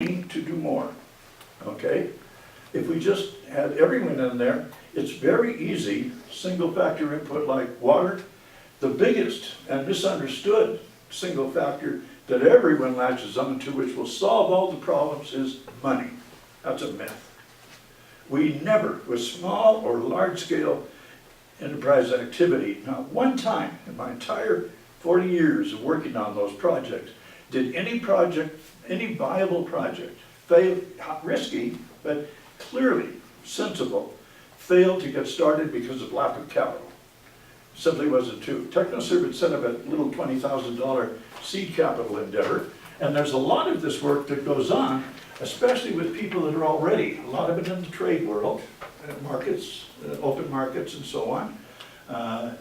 need to do more, okay? If we just had everyone in there, it's very easy, single factor input like water. The biggest and misunderstood single factor that everyone latches onto, which will solve all the problems, is money. That's a myth. We never, with small or large scale enterprise activity, not one time in my entire 40 years of working on those projects, did any project, any viable project, fail, risky, but clearly sensible, fail to get started because of lack of capital. Simply wasn't true. TechnoServe had set up a little $20,000 seed capital endeavor, and there's a lot of this work that goes on, especially with people that are already, a lot of it in the trade world, markets, open markets and so on,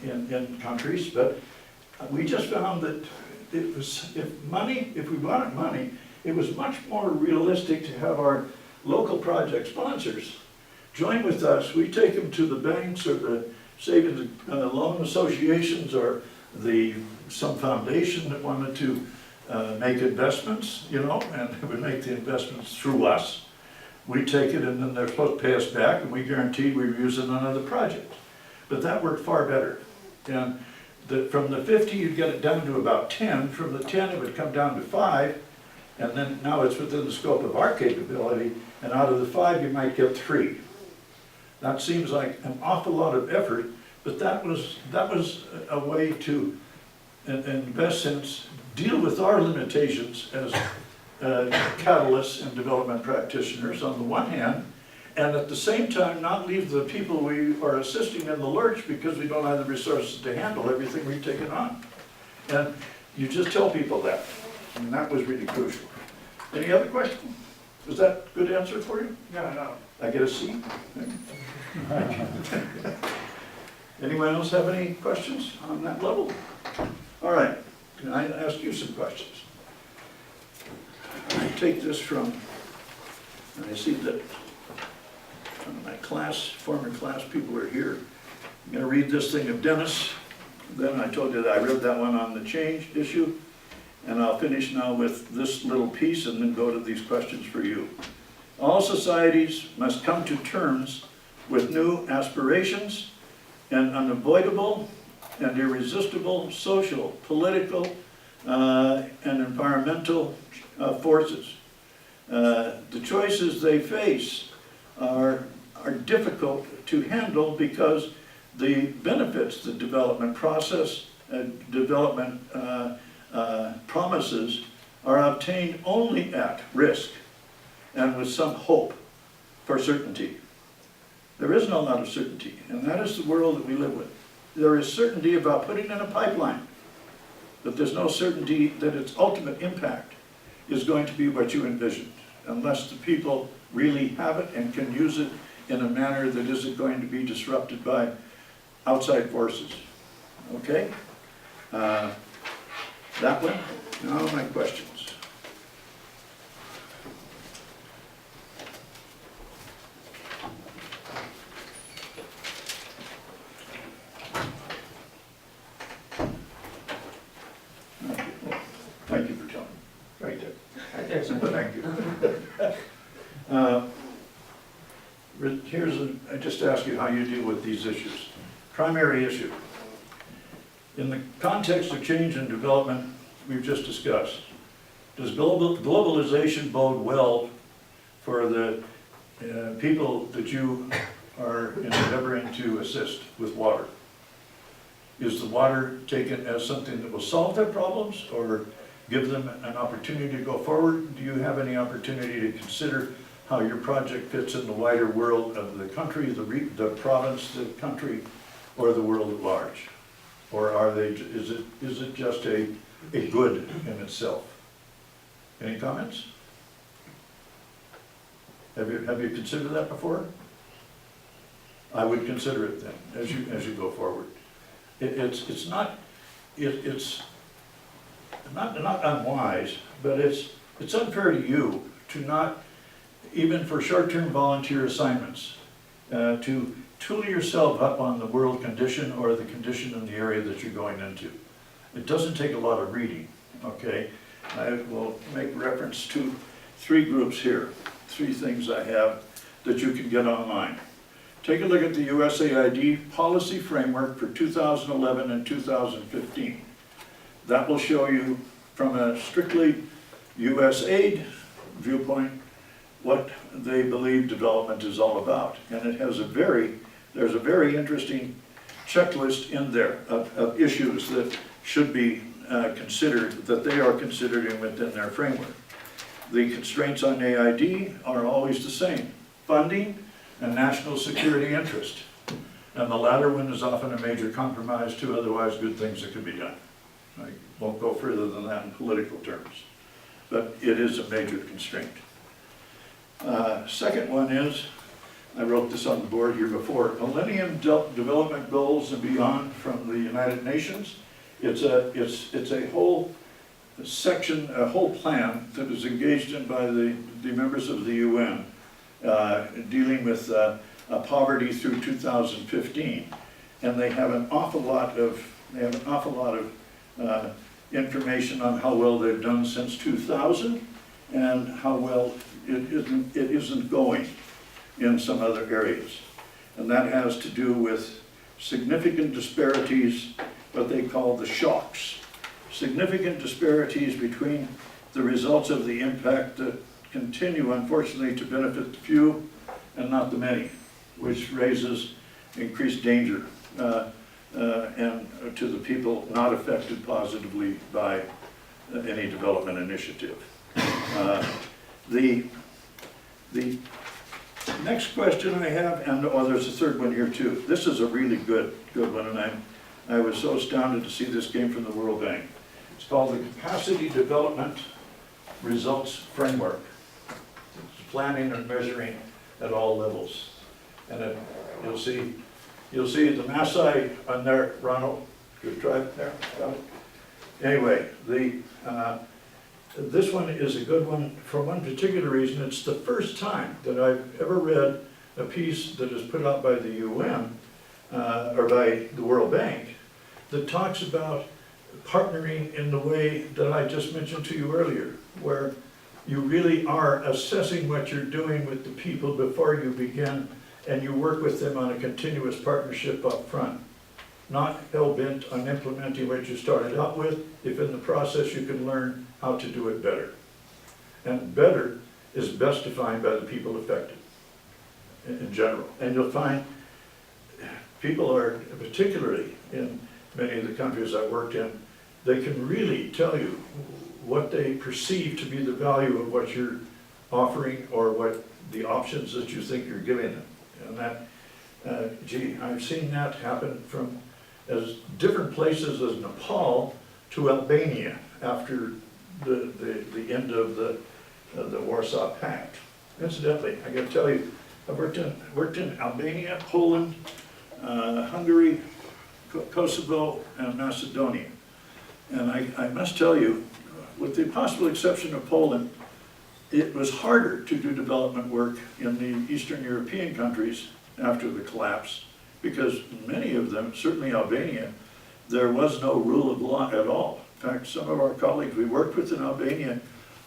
in countries, but we just found that it was, if we wanted money, it was much more realistic to have our local project sponsors join with us. We take them to the banks or the savings loan associations or some foundation that wanted to make investments, you know, and it would make the investments through us. We take it and then they're supposed to pay us back, and we guaranteed we would use it on other projects. But that worked far better. And from the 50 you'd get it down to about 10, from the 10 it would come down to 5, and then now it's within the scope of our capability, and out of the 5 you might get 3. That seems like an awful lot of effort, but that was a way to, in best sense, deal with our limitations as catalysts and development practitioners on the one hand, and at the same time not leave the people we are assisting in the lurch because we don't have the resources to handle everything we've taken on. And you just tell people that, and that was really crucial. Any other questions? Was that a good answer for you? No. I get a C? Anyone else have any questions on that level? All right, can I ask you some questions? I take this from, and I see that my former class people are here. I'm going to read this thing of Dennis. Then I told you that I read that one on the change issue. And I'll finish now with this little piece and then go to these questions for you. All societies must come to terms with new aspirations and unavoidable and irresistible social, political, and environmental forces. The choices they face are difficult to handle because the benefits the development process, promises are obtained only at risk and with some hope for certainty. There is no lot of certainty, and that is the world that we live with. There is certainty about putting in a pipeline, but there's no certainty that its ultimate impact is going to be what you envisioned, unless the people really have it and can use it in a manner that isn't going to be disrupted by outside forces. Okay? That one? Now my questions. Thank you for telling me. Right there. Right there, sir. Thank you. I just ask you how you deal with these issues. Primary issue. In the context of change and development we've just discussed, does globalization bode well for the people that you are endeavoring to assist with water? Is the water taken as something that will solve their problems or give them an opportunity to go forward? Do you have any opportunity to consider how your project fits in the wider world of the country, the province, the country, or the world at large? Or is it just a good in itself? Any comments? Have you considered that before? I would consider it then, as you go forward. It's not unwise, but it's unfair to you to not, even for short-term volunteer assignments, to tool yourself up on the world condition or the condition in the area that you're going into. It doesn't take a lot of reading, okay? I will make reference to three groups here, three things I have that you can get online. Take a look at the USAID policy framework for 2011 and 2015. That will show you from a strictly USAID viewpoint what they believe development is all about. And it has there's a very interesting checklist in there of issues that should be considered, that they are considering within their framework. The constraints on AID are always the same: funding and national security interest. And the latter one is often a major compromise to otherwise good things that could be done. I won't go further than that in political terms, but it is a major constraint. Second one is, I wrote this on the board here before, Millennium Development Goals and Beyond from the United Nations. It's a whole section, a whole plan that is engaged in by the members of the UN, dealing with poverty through 2015, and they have an awful lot of information on how well they've done since 2000 and how well it isn't going in some other areas. And that has to do with significant disparities, what they call the shocks. Significant disparities between the results of the impact that continue, unfortunately, to benefit the few and not the many, which raises increased danger and to the people not affected positively by any development initiative. The next question I have, and there's a third one here too. This is a really good one, and I was so astounded to see this came from the World Bank. It's called the Capacity Development Results Framework. It's planning and measuring at all levels. And you'll see the Maasai on there, Ronald. Good tribe there. Anyway, this one is a good one for one particular reason. It's the first time that I've ever read a piece that is put out by the UN or by the World Bank that talks about partnering in the way that I just mentioned to you earlier, where you really are assessing what you're doing with the people before you begin, and you work with them on a continuous partnership up front. Not hell-bent on implementing what you started out with, if in the process you can learn how to do it better. And better is best defined by the people affected in general. And you'll find people are, particularly in many of the countries I worked in, they can really tell you what they perceive to be the value of what you're offering or what the options that you think you're giving them. And that, gee, I've seen that happen from as different places as Nepal to Albania after the end of the Warsaw Pact. Incidentally, I got to tell you, I've worked in Albania, Poland, Hungary, Kosovo, and Macedonia. And I must tell you, with the possible exception of Poland, it was harder to do development work in the Eastern European countries after the collapse, because many of them, certainly Albania, there was no rule of law at all. In fact, some of our colleagues we worked with in Albania,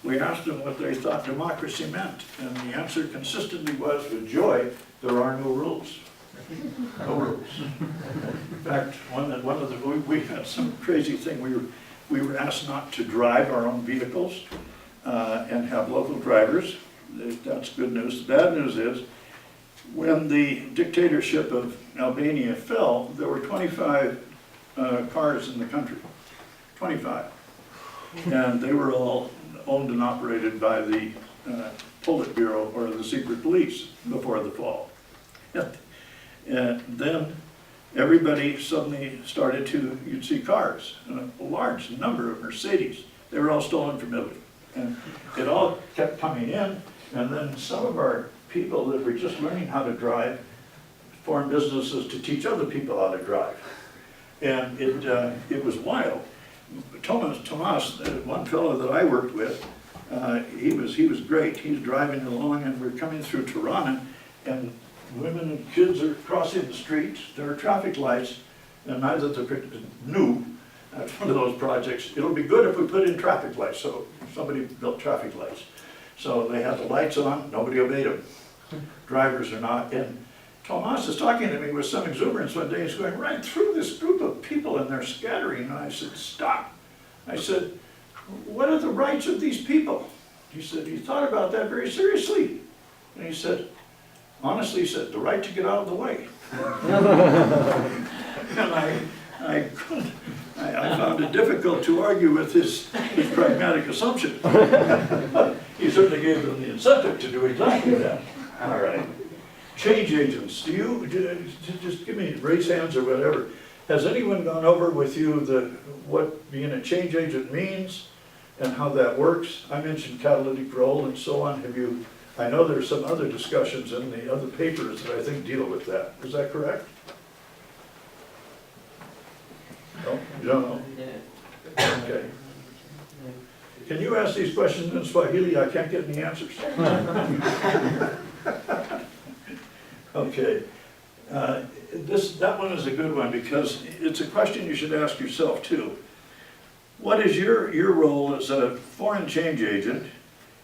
we asked them what they thought democracy meant, and the answer consistently was, with joy, there are no rules. No rules. In fact, we had some crazy thing. We were asked not to drive our own vehicles and have local drivers. That's good news. The bad news is, when the dictatorship of Albania fell, there were 25 cars in the country. 25. And they were all owned and operated by the Politburo, or the secret police, before the fall. And then everybody suddenly started to, you'd see cars, and a large number of Mercedes. They were all stolen from Italy. And it all kept coming in, and then some of our people that were just learning how to drive formed businesses to teach other people how to drive. And it was wild. Tomas, one fellow that I worked with, he was great. He's driving along, and we're coming through Tirana, and women and kids are crossing the streets. There are traffic lights, and neither the knew at one of those projects, it'll be good if we put in traffic lights. So somebody built traffic lights. So they had the lights on, nobody obeyed them. Drivers are not. And Tomas is talking to me with some exuberance one day. He's going right through this group of people and they're scattering. And I said, stop. I said, what are the rights of these people? He said, he thought about that very seriously. And he said, honestly, he said, the right to get out of the way. And I found it difficult to argue with his pragmatic assumption. He certainly gave them the incentive to do exactly that. All right. Change agents, just give me, raise hands or whatever. Has anyone gone over with you what being a change agent means and how that works? I mentioned catalytic role and so on. I know there's some other discussions in the other papers that I think deal with that. Is that correct? No, you don't know? Okay. Can you ask these questions in Swahili? I can't get any answers. Okay. That one is a good one because it's a question you should ask yourself too. What is your role as a foreign change agent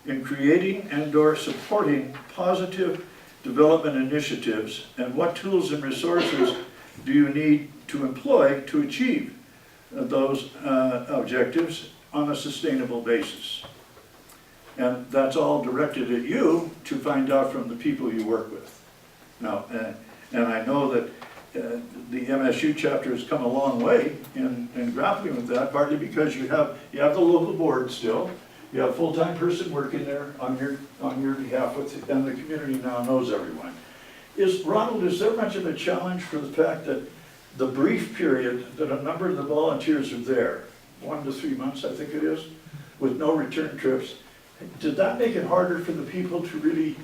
in creating and/or supporting positive development initiatives, and what tools and resources do you need to employ to achieve those objectives on a sustainable basis? And that's all directed at you to find out from the people you work with. Now, and I know that the MSU chapter has come a long way in grappling with that, partly because you have the local board still, you have a full-time person working there on your behalf and the community now knows everyone. Ronald, is there much of a challenge for the fact that the brief period that a number of the volunteers are there, 1 to 3 months I think it is, with no return trips, did that make it harder for the people to really